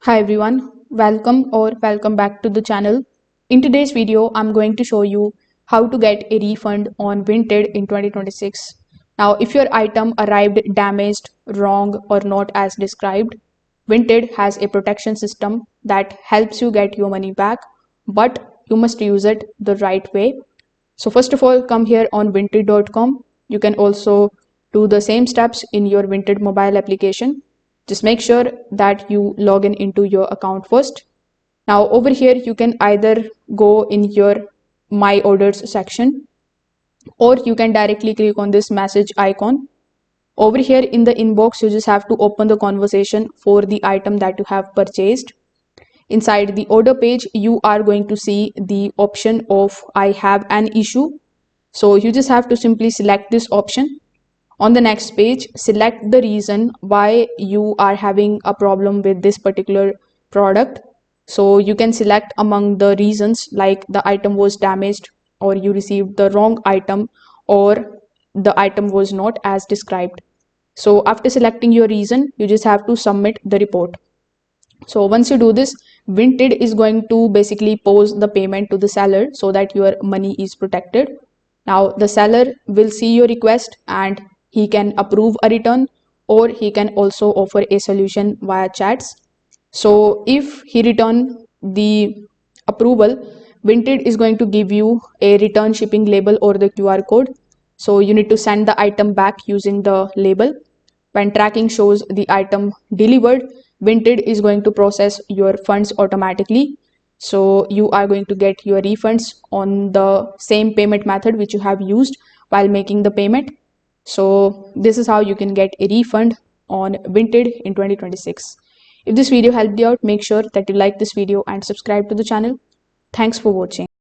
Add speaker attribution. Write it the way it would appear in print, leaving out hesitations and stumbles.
Speaker 1: Hi everyone, welcome back to the channel. In today's video, I'm going to show you how to get a refund on Vinted in 2026. Now, if your item arrived damaged, wrong, or not as described, Vinted has a protection system that helps you get your money back, but you must use it the right way. So first of all, come here on vinted.com. You can also do the same steps in your Vinted mobile application. Just make sure that you log in into your account first. Now over here, you can either go in your My Orders section, or you can directly click on this message icon. Over here in the inbox, you just have to open the conversation for the item that you have purchased. Inside the order page, you are going to see the option of I have an issue. So you just have to simply select this option. On the next page, select the reason why you are having a problem with this particular product. So you can select among the reasons like the item was damaged, or you received the wrong item, or the item was not as described. So after selecting your reason, you just have to submit the report. So once you do this, Vinted is going to basically pose the payment to the seller so that your money is protected. Now the seller will see your request and he can approve a return, or he can also offer a solution via chats. So if he return the approval, Vinted is going to give you a return shipping label or the QR code. So you need to send the item back using the label. When tracking shows the item delivered, Vinted is going to process your funds automatically. So you are going to get your refunds on the same payment method which you have used while making the payment. So this is how you can get a refund on Vinted in 2026. If this video helped you out, make sure that you like this video and subscribe to the channel. Thanks for watching.